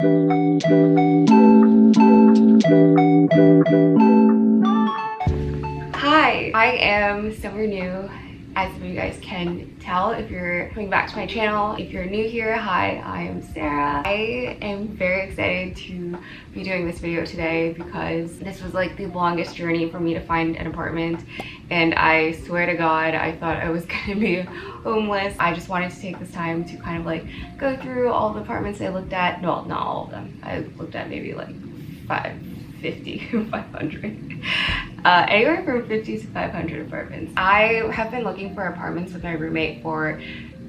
Hi, I am somewhere new. As some of you guys can tell if you're coming back to my channel. If you're new here, hi, I am Sarah. I am very excited to be doing this video today because this was like the longest journey for me to find an apartment, and I swear to God, I thought I was gonna be homeless. I just wanted to take this time to kind of like go through all the apartments I looked at. No, not all of them. I looked at maybe like 550, 500. Anywhere from 50 to 500 apartments. I have been looking for apartments with my roommate for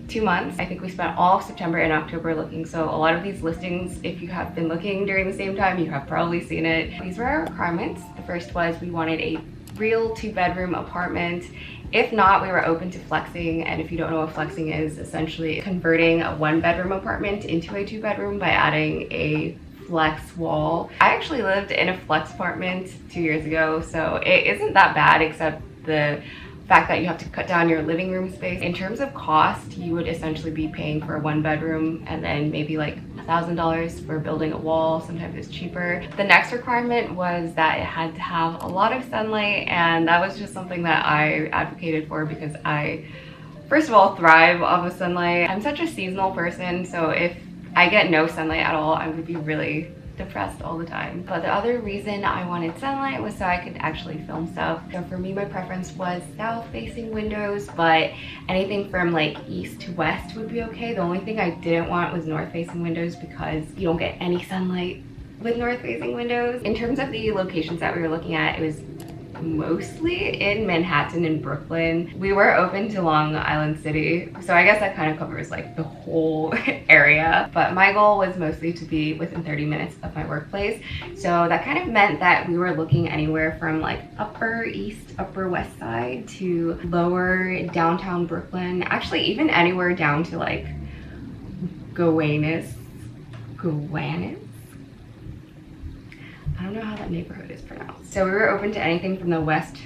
2 months. I think we spent all of September and October looking, so a lot of these listings, if you have been looking during the same time, you have probably seen it. These were our requirements. The first was we wanted a real 2-bedroom apartment. If not, we were open to flexing, and if you don't know what flexing is, essentially converting a 1-bedroom apartment into a 2-bedroom by adding a flex wall. I actually lived in a flex apartment 2 years ago, so it isn't that bad, except the fact that you have to cut down your living room space. In terms of cost, you would essentially be paying for a 1-bedroom and then maybe like $1,000 for building a wall. Sometimes it's cheaper. The next requirement was that it had to have a lot of sunlight, and that was just something that I advocated for because I, first of all, thrive off of sunlight. I'm such a seasonal person, so if I get no sunlight at all, I would be really depressed all the time. But the other reason I wanted sunlight was so I could actually film stuff. So for me, my preference was south-facing windows, but anything from like east to west would be okay. The only thing I didn't want was north-facing windows because you don't get any sunlight with north-facing windows. In terms of the locations that we were looking at, it was mostly in Manhattan and Brooklyn. We were open to Long Island City, so I guess that kind of covers like the whole area, but my goal was mostly to be within 30 minutes of my workplace. So that kind of meant that we were looking anywhere from like upper east, upper west side to lower downtown Brooklyn, actually even anywhere down to like Gowanus. I don't know how that neighborhood is pronounced. So we were open to anything from the west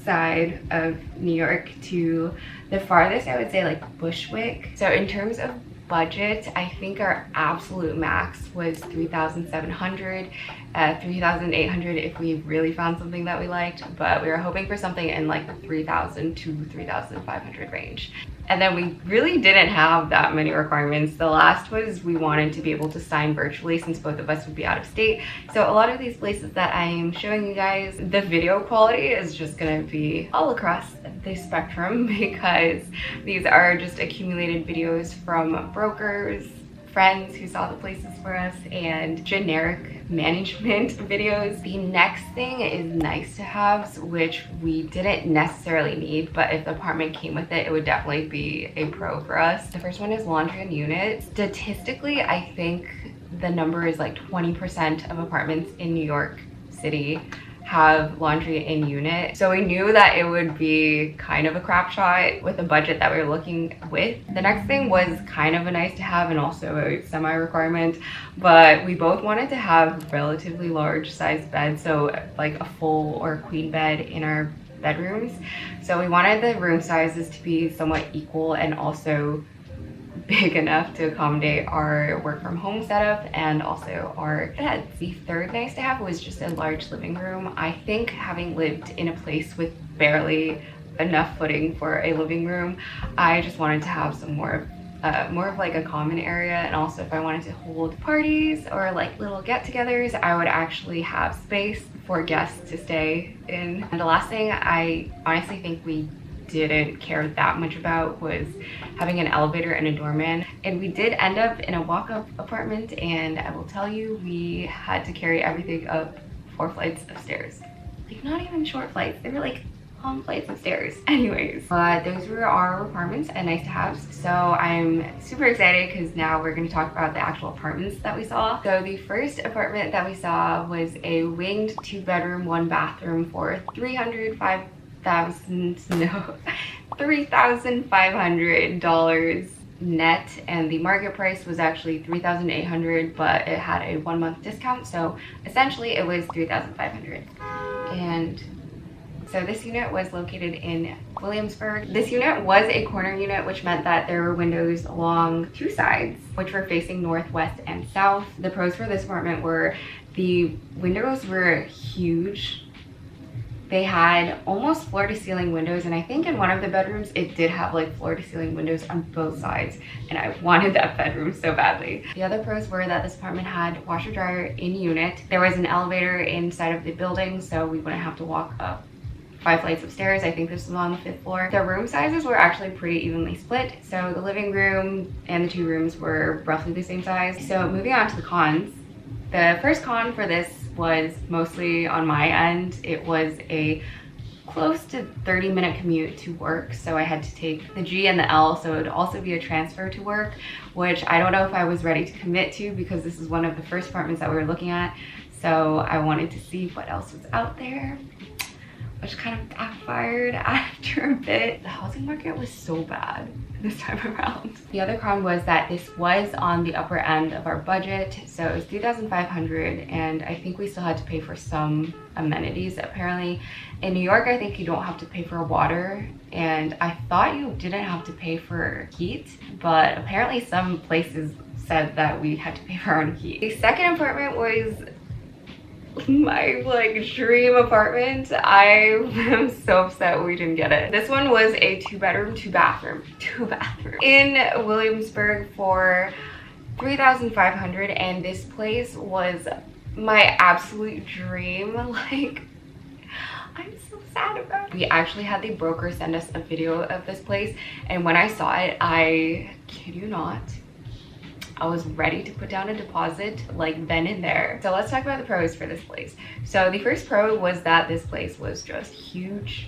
side of New York to the farthest, I would say like Bushwick. So in terms of budget, I think our absolute max was $3,700, $3,800 if we really found something that we liked, but we were hoping for something in like the $3,000 to $3,500 range. And then we really didn't have that many requirements. The last was we wanted to be able to sign virtually since both of us would be out of state. So a lot of these places that I am showing you guys, the video quality is just gonna be all across the spectrum because these are just accumulated videos from brokers, friends who saw the places for us, and generic management videos. The next thing is nice to haves, which we didn't necessarily need, but if the apartment came with it, it would definitely be a pro for us. The first one is laundry and unit. Statistically, I think the number is like 20% of apartments in New York City have laundry in unit. So we knew that it would be kind of a crap shot with the budget that we were looking with. The next thing was kind of a nice to have and also a semi requirement, but we both wanted to have relatively large sized beds, so like a full or queen bed in our bedrooms. So we wanted the room sizes to be somewhat equal and also big enough to accommodate our work from home setup and also our beds. The third nice to have was just a large living room. I think having lived in a place with barely enough footing for a living room, I just wanted to have some more of like a common area, and also if I wanted to hold parties or like little get-togethers, I would actually have space for guests to stay in. And the last thing I honestly think we didn't care that much about was having an elevator and a doorman, and we did end up in a walk-up apartment, and I will tell you, we had to carry everything up 4 flights of stairs. Like not even short flights, they were like long flights of stairs. Anyways, but those were our requirements and nice to haves. So I'm super excited because now we're going to talk about the actual apartments that we saw. So the first apartment that we saw was a winged 2-bedroom 1-bathroom for $3,500 net, and the market price was actually $3,800, but it had a 1-month discount, so essentially it was $3,500. And So this unit was located in Williamsburg. This unit was a corner unit, which meant that there were windows along two sides, which were facing northwest and south. The pros for this apartment were the windows were huge. They had almost floor to ceiling windows, and I think in one of the bedrooms it did have like floor to ceiling windows on both sides, and I wanted that bedroom so badly. The other pros were that this apartment had washer dryer in unit. There was an elevator inside of the building, so we wouldn't have to walk up 5 flights of stairs. I think this was on the 5th floor. The room sizes were actually pretty evenly split, so the living room and the 2 rooms were roughly the same size. So moving on to the cons. The first con for this was mostly on my end. It was a close to 30-minute commute to work, so I had to take the G and the L, so it would also be a transfer to work, which I don't know if I was ready to commit to because this is one of the first apartments that we were looking at, so I wanted to see what else was out there, which kind of backfired after a bit. The housing market was so bad this time around. The other con was that this was on the upper end of our budget, so it was $3,500, and I think we still had to pay for some amenities. Apparently in New York, I think you don't have to pay for water, and I thought you didn't have to pay for heat, but apparently some places said that we had to pay for our own heat. The second apartment was my like dream apartment. I am so upset we didn't get it. This one was a 2-bedroom, 2-bathroom in Williamsburg for $3,500, and this place was my absolute dream. Like, I'm so sad about it. We actually had the broker send us a video of this place, and when I saw it, I kid you not, I was ready to put down a deposit like then and there. So let's talk about the pros for this place. So the first pro was that this place was just huge.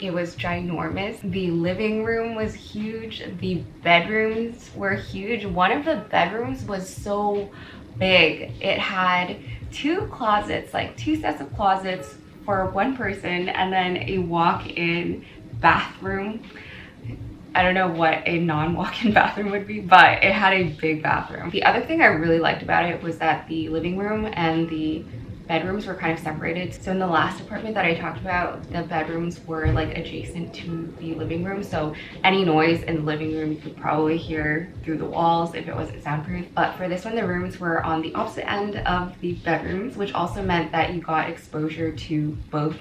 It was ginormous. The living room was huge. The bedrooms were huge. One of the bedrooms was so big. It had 2 closets, like 2 sets of closets for one person, and then a walk-in bathroom. I don't know what a non-walk-in bathroom would be, but it had a big bathroom. The other thing I really liked about it was that the living room and the bedrooms were kind of separated. So in the last apartment that I talked about, the bedrooms were like adjacent to the living room, so any noise in the living room you could probably hear through the walls if it wasn't soundproof. But for this one, the rooms were on the opposite end of the bedrooms, which also meant that you got exposure to both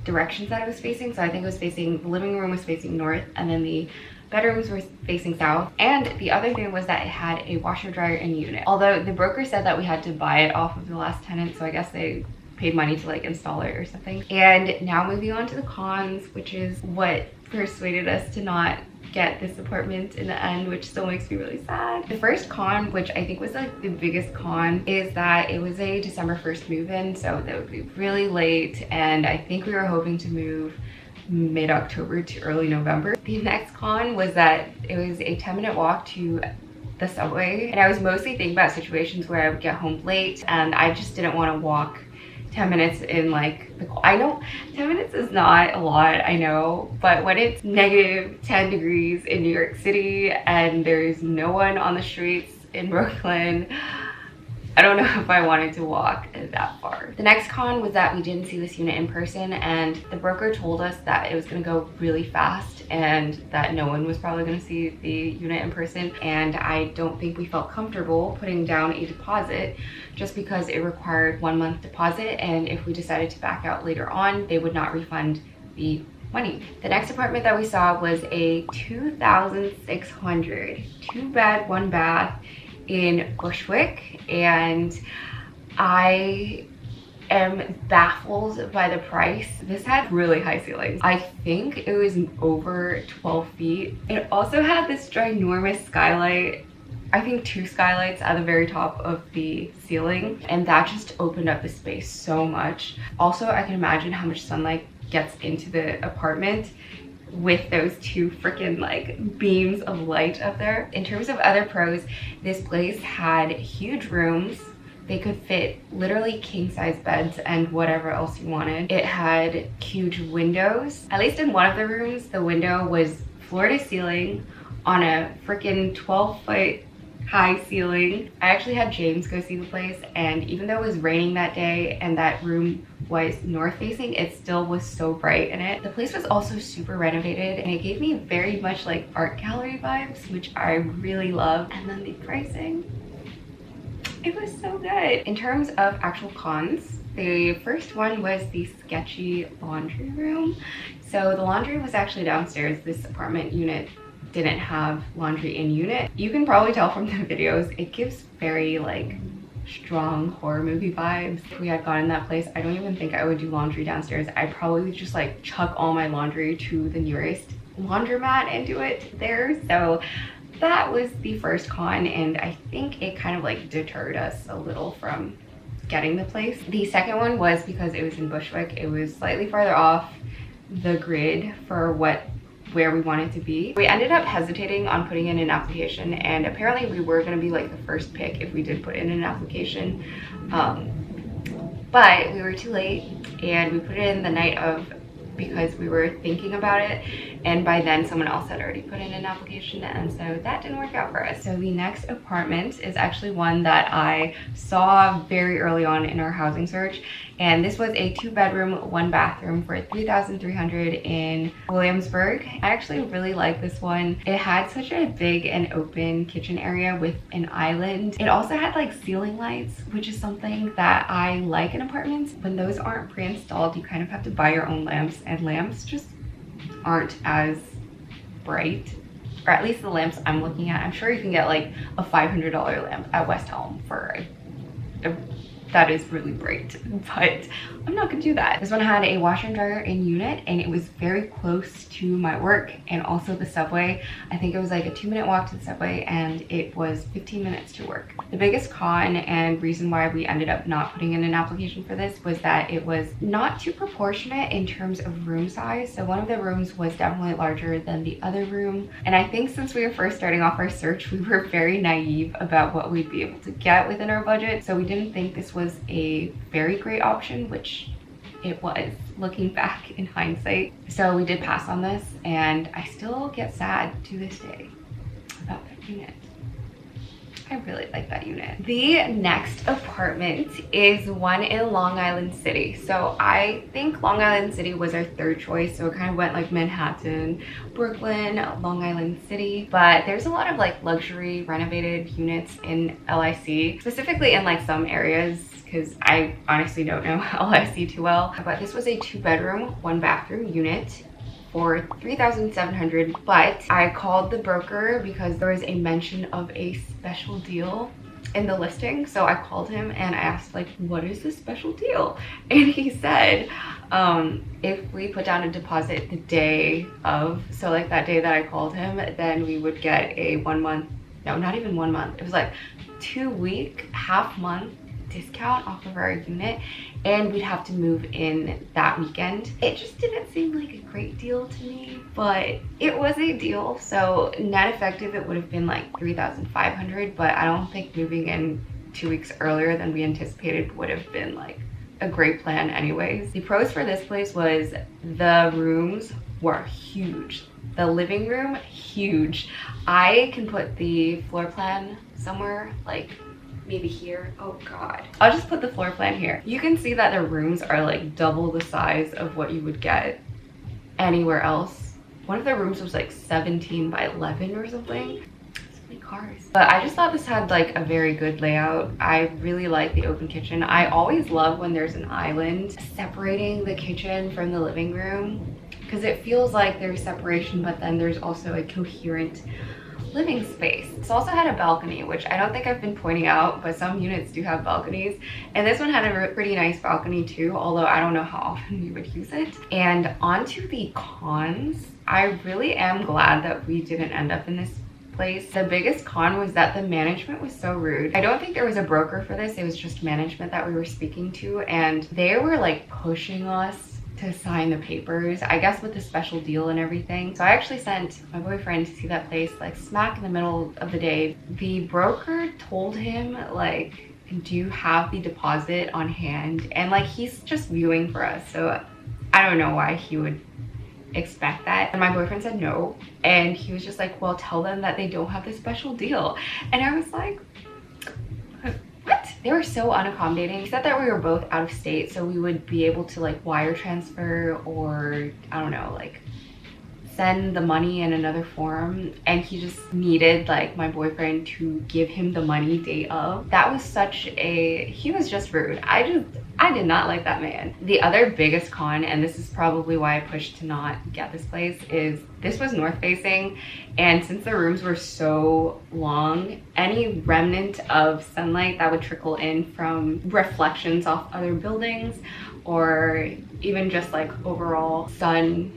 directions that it was facing. So I think it was facing, the living room was facing north, and then the bedrooms were facing south. And the other thing was that it had a washer dryer in unit, although the broker said that we had to buy it off of the last tenant, so I guess they paid money to like install it or something. And now moving on to the cons, which is what persuaded us to not get this apartment in the end, which still makes me really sad. The first con, which I think was like the biggest con, is that it was a December 1st move-in, so that would be really late, and I think we were hoping to move mid-October to early November. The next con was that it was a 10-minute walk to the subway, and I was mostly thinking about situations where I would get home late and I just didn't want to walk 10 minutes in like the cold. I know 10 minutes is not a lot, I know, but when it's negative 10 degrees in New York City and there's no one on the streets in Brooklyn, I don't know if I wanted to walk that far. The next con was that we didn't see this unit in person, and the broker told us that it was gonna go really fast and that no one was probably gonna see the unit in person. And I don't think we felt comfortable putting down a deposit just because it required 1 month deposit, and if we decided to back out later on, they would not refund the money. The next apartment that we saw was a 2,600 2-bed, 1-bath in Bushwick, and I am baffled by the price. This had really high ceilings. I think it was over 12 feet. It also had this ginormous skylight, I think 2 skylights at the very top of the ceiling, and that just opened up the space so much. Also, I can imagine how much sunlight gets into the apartment with those 2 freaking like beams of light up there. In terms of other pros, this place had huge rooms. They could fit literally king-size beds and whatever else you wanted. It had huge windows. At least in one of the rooms, the window was floor to ceiling on a freaking 12-foot high ceiling. I actually had James go see the place, and even though it was raining that day and that room was north facing, it still was so bright in it. The place was also super renovated, and it gave me very much like art gallery vibes, which I really love. And then the pricing, it was so good. In terms of actual cons, the first one was the sketchy laundry room. So the laundry was actually downstairs. This apartment unit didn't have laundry in unit. You can probably tell from the videos, it gives very like strong horror movie vibes. If we had gone in that place, I don't even think I would do laundry downstairs. I'd probably just like chuck all my laundry to the nearest laundromat and do it there. So that was the first con, and I think it kind of like deterred us a little from getting the place. The second one was because it was in Bushwick. It was slightly farther off the grid for where we wanted to be. We ended up hesitating on putting in an application, and apparently we were going to be like the first pick if we did put in an application, but we were too late, and we put it in the night of because we were thinking about it, and by then someone else had already put in an application, and so that didn't work out for us. So the next apartment is actually one that I saw very early on in our housing search, and this was a 2-bedroom, 1-bathroom for $3,300 in Williamsburg. I actually really like this one. It had such a big and open kitchen area with an island. It also had like ceiling lights, which is something that I like in apartments. When those aren't pre-installed, you kind of have to buy your own lamps, and lamps just aren't as bright, or at least the lamps I'm looking at. I'm sure you can get like a $500 lamp at West Elm for that is really bright, but I'm not gonna do that. This one had a washer and dryer in unit, and it was very close to my work and also the subway. I think it was like a 2-minute walk to the subway, and it was 15 minutes to work. The biggest con and reason why we ended up not putting in an application for this was that it was not too proportionate in terms of room size. So one of the rooms was definitely larger than the other room, and I think since we were first starting off our search, we were very naive about what we'd be able to get within our budget, so we didn't think this was a very great option, which it was looking back in hindsight. So we did pass on this, and I still get sad to this day about that unit. I really like that unit. The next apartment is one in Long Island City. So I think Long Island City was our third choice. So it kind of went like Manhattan, Brooklyn, Long Island City. But there's a lot of like luxury renovated units in LIC, specifically in like some areas, because I honestly don't know LIC too well. But this was a 2-bedroom, 1-bathroom unit for $3,700, but I called the broker because there was a mention of a special deal in the listing. So I called him and I asked, like, what is the special deal? And he said, if we put down a deposit the day of, so like that day that I called him, then we would get a 1 month, no, not even 1 month. It was like 2-week, half-month discount off of our unit, and we'd have to move in that weekend. It just didn't seem like a great deal to me, but it was a deal. So net effective, it would have been like $3,500, but I don't think moving in 2 weeks earlier than we anticipated would have been like a great plan anyways. The pros for this place was the rooms were huge. The living room, huge. I can put the floor plan somewhere, like maybe here. Oh god, I'll just put the floor plan here. You can see that the rooms are like double the size of what you would get anywhere else. One of the rooms was like 17 by 11 or something. So many cars. But I just thought this had like a very good layout. I really like the open kitchen. I always love when there's an island separating the kitchen from the living room, because it feels like there's separation, but then there's also a coherent living space. This also had a balcony, which I don't think I've been pointing out, but some units do have balconies, and this one had a pretty nice balcony too, although I don't know how often we would use it. And onto the cons, I really am glad that we didn't end up in this place. The biggest con was that the management was so rude. I don't think there was a broker for this, it was just management that we were speaking to, and they were like pushing us to sign the papers, I guess with the special deal and everything. So I actually sent my boyfriend to see that place like smack in the middle of the day. The broker told him, like, do you have the deposit on hand? And like, he's just viewing for us, so I don't know why he would expect that. And my boyfriend said no, and he was just like, well, tell them that they don't have this special deal. And I was like, what? They were so unaccommodating. He said that we were both out of state, so we would be able to like wire transfer, or I don't know, like send the money in another form, and he just needed like my boyfriend to give him the money day of. That was he was just rude. I did not like that man. The other biggest con, and this is probably why I pushed to not get this place, is this was north facing, and since the rooms were so long, any remnant of sunlight that would trickle in from reflections off other buildings, or even just like overall sun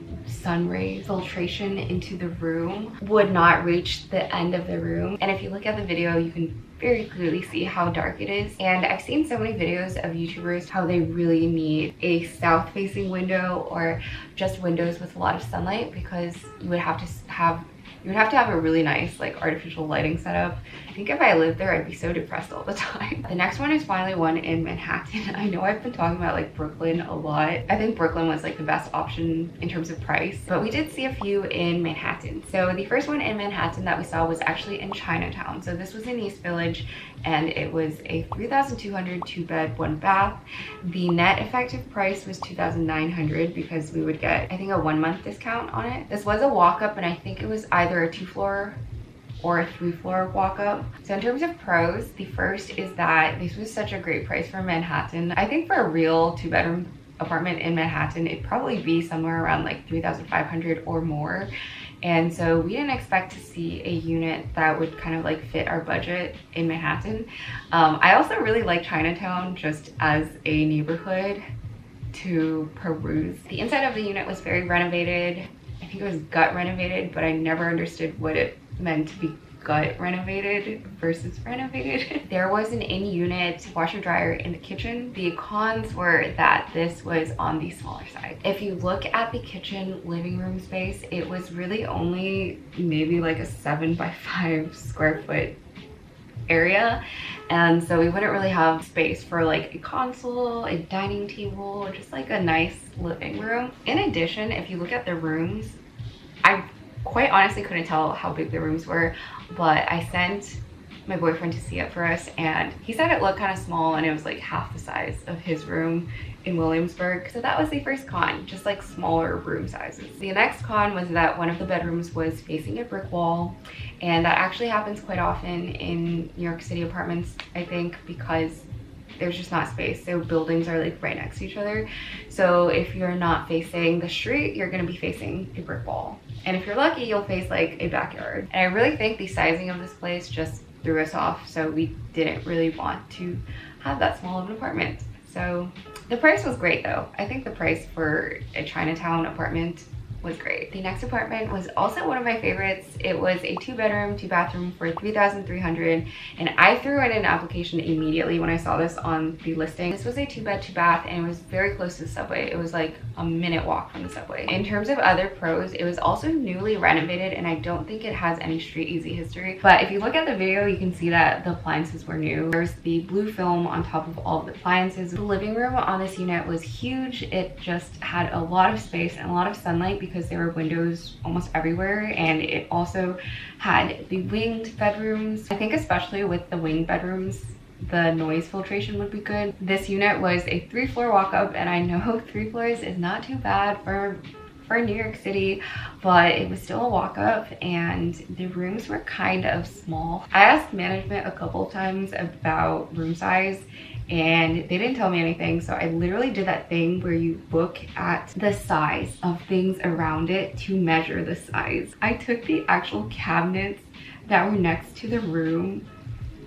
rays filtration into the room, would not reach the end of the room. And if you look at the video, you can very clearly see how dark it is. And I've seen so many videos of YouTubers how they really need a south facing window, or just windows with a lot of sunlight, because you would have to have a really nice like artificial lighting setup. I think if I lived there, I'd be so depressed all the time. The next one is finally one in Manhattan. I know I've been talking about like Brooklyn a lot. I think Brooklyn was like the best option in terms of price, but we did see a few in Manhattan. So the first one in Manhattan that we saw was actually in Chinatown. So this was in East Village, and it was a 3,200 2-bed 1-bath. The net effective price was 2,900 because we would get, I think, a 1-month discount on it. This was a walk-up, and I think it was either a 2-floor or a 3-floor walk-up. So in terms of pros, the first is that this was such a great price for Manhattan. I think for a real 2-bedroom apartment in Manhattan, it'd probably be somewhere around like 3,500 or more. And so we didn't expect to see a unit that would kind of like fit our budget in Manhattan. I also really like Chinatown just as a neighborhood to peruse. The inside of the unit was very renovated. I think it was gut renovated, but I never understood what it meant to be gut renovated versus renovated. There was an in-unit washer dryer in the kitchen. The cons were that this was on the smaller side. If you look at the kitchen living room space, it was really only maybe like a 7 by 5 square foot area, and so we wouldn't really have space for like a console, a dining table, just like a nice living room. In addition, if you look at the rooms, I quite honestly couldn't tell how big the rooms were, but I sent my boyfriend to see it for us, and he said it looked kind of small, and it was like half the size of his room in Williamsburg. So that was the first con, just like smaller room sizes. The next con was that one of the bedrooms was facing a brick wall, and that actually happens quite often in New York City apartments, I think, because there's just not space. So buildings are like right next to each other. So if you're not facing the street, you're gonna be facing a brick wall. And if you're lucky, you'll face like a backyard. And I really think the sizing of this place just threw us off. So we didn't really want to have that small of an apartment. So the price was great though. I think the price for a Chinatown apartment was great. The next apartment was also one of my favorites. It was a 2-bedroom, 2-bathroom for $3,300, and I threw in an application immediately when I saw this on the listing. This was a 2-bed, 2-bath, and it was very close to the subway. It was like a minute walk from the subway. In terms of other pros, it was also newly renovated, and I don't think it has any street easy history. But if you look at the video, you can see that the appliances were new. There's the blue film on top of all of the appliances. The living room on this unit was huge. It just had a lot of space and a lot of sunlight because there were windows almost everywhere, and it also had the winged bedrooms. I think especially with the winged bedrooms, the noise filtration would be good. This unit was a 3-floor walk-up, and I know 3 floors is not too bad for New York City, but it was still a walk-up, and the rooms were kind of small. I asked management a couple of times about room size, and they didn't tell me anything. So I literally did that thing where you look at the size of things around it to measure the size. I took the actual cabinets that were next to the room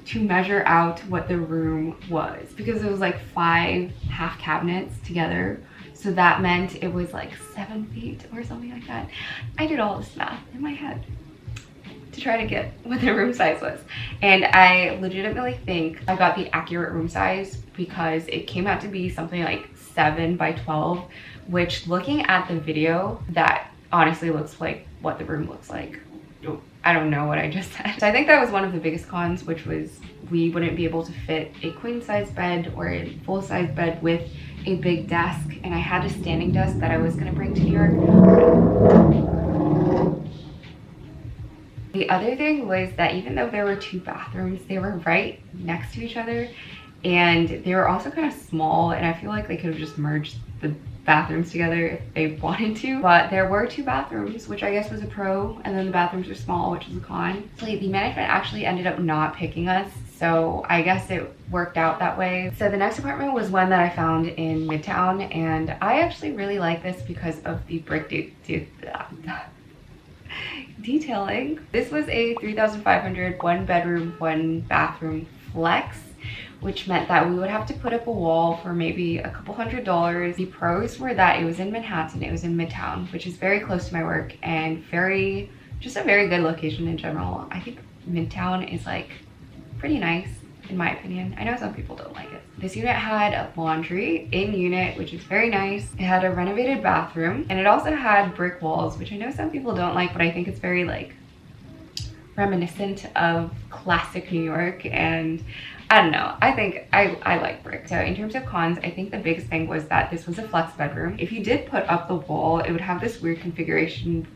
to measure out what the room was, because it was like 5 half cabinets together. So that meant it was like 7 feet or something like that. I did all this math in my head to try to get what the room size was. And I legitimately think I got the accurate room size because it came out to be something like 7 by 12, which looking at the video, that honestly looks like what the room looks like. I don't know what I just said. So I think that was one of the biggest cons, which was we wouldn't be able to fit a queen size bed or a full size bed with a big desk, and I had a standing desk that I was gonna bring to New York. The other thing was that even though there were 2 bathrooms, they were right next to each other, and they were also kind of small, and I feel like they could have just merged the bathrooms together if they wanted to. But there were 2 bathrooms, which I guess was a pro, and then the bathrooms were small, which was a con. So the management actually ended up not picking us, so I guess it worked out that way. So the next apartment was one that I found in Midtown, and I actually really like this because of the brick detailing. This was a 3,500 1 bedroom, 1 bathroom flex, which meant that we would have to put up a wall for maybe a couple $100s. The pros were that it was in Manhattan, it was in Midtown, which is very close to my work and just a very good location in general. I think Midtown is like pretty nice in my opinion. I know some people don't like it. This unit had a laundry in unit, which is very nice. It had a renovated bathroom, and it also had brick walls, which I know some people don't like, but I think it's very like reminiscent of classic New York, and I don't know, I think I like brick. So in terms of cons, I think the biggest thing was that this was a flex bedroom. If you did put up the wall, it would have this weird configuration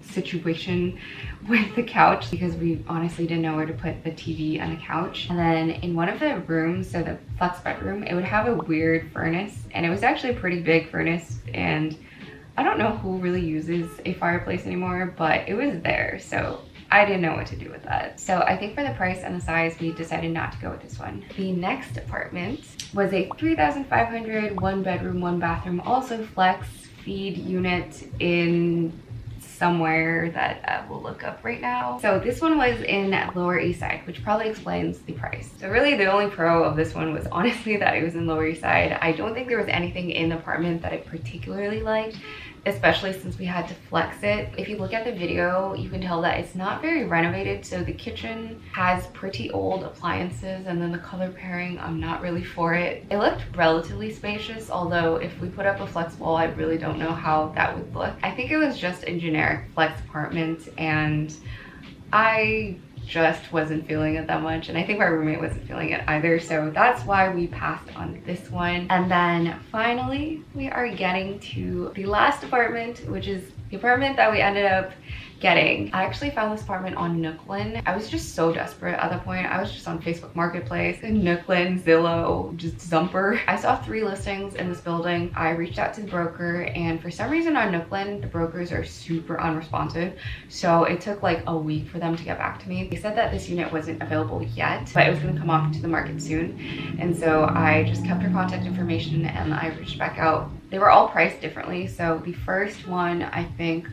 situation with the couch, because we honestly didn't know where to put the TV and the couch. And then in one of the rooms, so the flex bedroom, it would have a weird furnace, and it was actually a pretty big furnace, and I don't know who really uses a fireplace anymore, but it was there, so I didn't know what to do with that. So I think for the price and the size, we decided not to go with this one. The next apartment was a 3,500 1 bedroom, 1 bathroom, also flex feed unit in somewhere that we'll look up right now. So this one was in Lower East Side, which probably explains the price. So really the only pro of this one was honestly that it was in Lower East Side. I don't think there was anything in the apartment that I particularly liked, especially since we had to flex it. If you look at the video, you can tell that it's not very renovated. So the kitchen has pretty old appliances, and then the color pairing, I'm not really for it. It looked relatively spacious, although if we put up a flex wall, I really don't know how that would look. I think it was just a generic flex apartment, and I just wasn't feeling it that much, and I think my roommate wasn't feeling it either, so that's why we passed on this one. And then finally we are getting to the last apartment, which is the apartment that we ended up getting. I actually found this apartment on Nooklyn. I was just so desperate at that point. I was just on Facebook Marketplace and Nooklyn, Zillow, just Zumper. I saw 3 listings in this building. I reached out to the broker, and for some reason on Nooklyn, the brokers are super unresponsive. So it took like a week for them to get back to me. They said that this unit wasn't available yet, but it was gonna come off to the market soon. And so I just kept her contact information and I reached back out. They were all priced differently. So the first one, I think,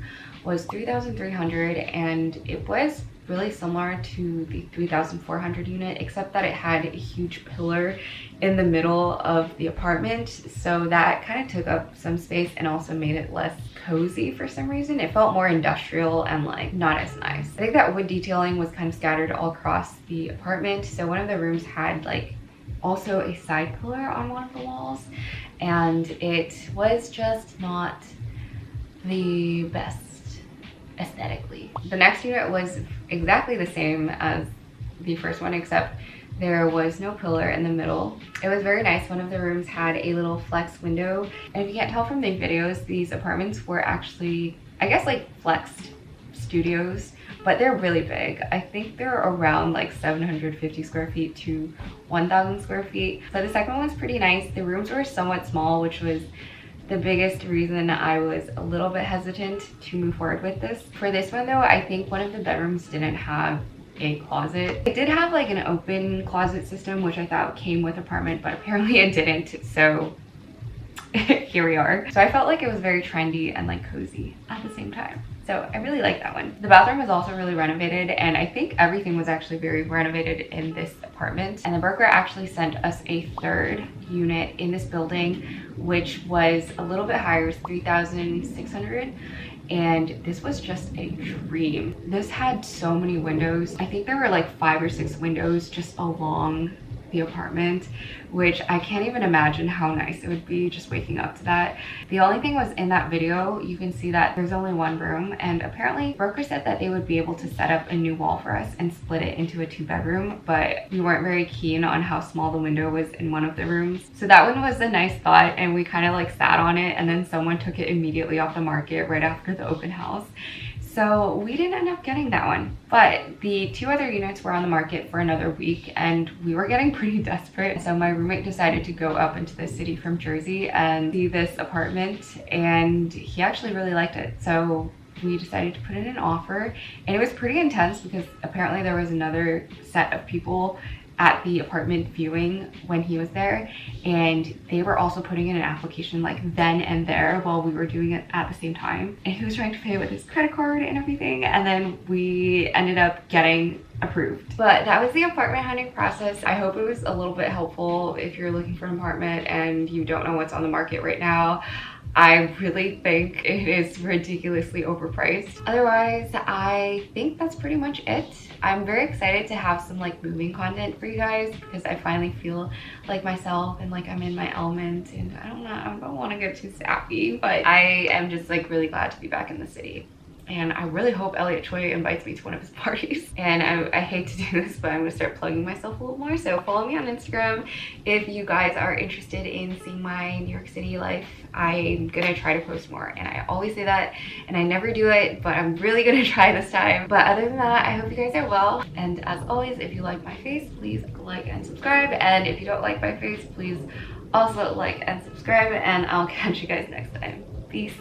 was 3,300, and it was really similar to the 3,400 unit, except that it had a huge pillar in the middle of the apartment, so that kind of took up some space and also made it less cozy for some reason. It felt more industrial and like not as nice. I think that wood detailing was kind of scattered all across the apartment. So one of the rooms had like also a side pillar on one of the walls, and it was just not the best aesthetically. The next unit was exactly the same as the first one, except there was no pillar in the middle. It was very nice. One of the rooms had a little flex window, and if you can't tell from the videos, these apartments were actually, I guess, like flexed studios, but they're really big. I think they're around like 750 square feet to 1,000 square feet. So the second one was pretty nice. The rooms were somewhat small, which was the biggest reason I was a little bit hesitant to move forward with this. For this one though, I think one of the bedrooms didn't have a closet. It did have like an open closet system, which I thought came with apartment, but apparently it didn't, so here we are. So I felt like it was very trendy and like cozy at the same time. So I really like that one. The bathroom was also really renovated, and I think everything was actually very renovated in this apartment. And the broker actually sent us a 3rd unit in this building, which was a little bit higher, it was 3,600. And this was just a dream. This had so many windows. I think there were like 5 or 6 windows just along the apartment, which I can't even imagine how nice it would be just waking up to that. The only thing was, in that video you can see that there's only one room, and apparently broker said that they would be able to set up a new wall for us and split it into a 2-bedroom, but we weren't very keen on how small the window was in one of the rooms. So that one was a nice thought, and we kind of like sat on it, and then someone took it immediately off the market right after the open house. So we didn't end up getting that one, but the 2 other units were on the market for another week, and we were getting pretty desperate. So my roommate decided to go up into the city from Jersey and see this apartment, and he actually really liked it. So we decided to put in an offer, and it was pretty intense because apparently there was another set of people at the apartment viewing when he was there, and they were also putting in an application like then and there while we were doing it at the same time, and he was trying to pay with his credit card and everything, and then we ended up getting approved. But that was the apartment hunting process. I hope it was a little bit helpful if you're looking for an apartment and you don't know what's on the market right now. I really think it is ridiculously overpriced. Otherwise, I think that's pretty much it. I'm very excited to have some like moving content for you guys because I finally feel like myself and like I'm in my element, and I don't want to get too sappy, but I am just like really glad to be back in the city. And I really hope Elliot Choi invites me to one of his parties. And I hate to do this, but I'm gonna start plugging myself a little more. So follow me on Instagram if you guys are interested in seeing my New York City life. I'm gonna try to post more, and I always say that and I never do it, but I'm really gonna try this time. But other than that, I hope you guys are well. And as always, if you like my face, please like and subscribe. And if you don't like my face, please also like and subscribe. And I'll catch you guys next time. Peace.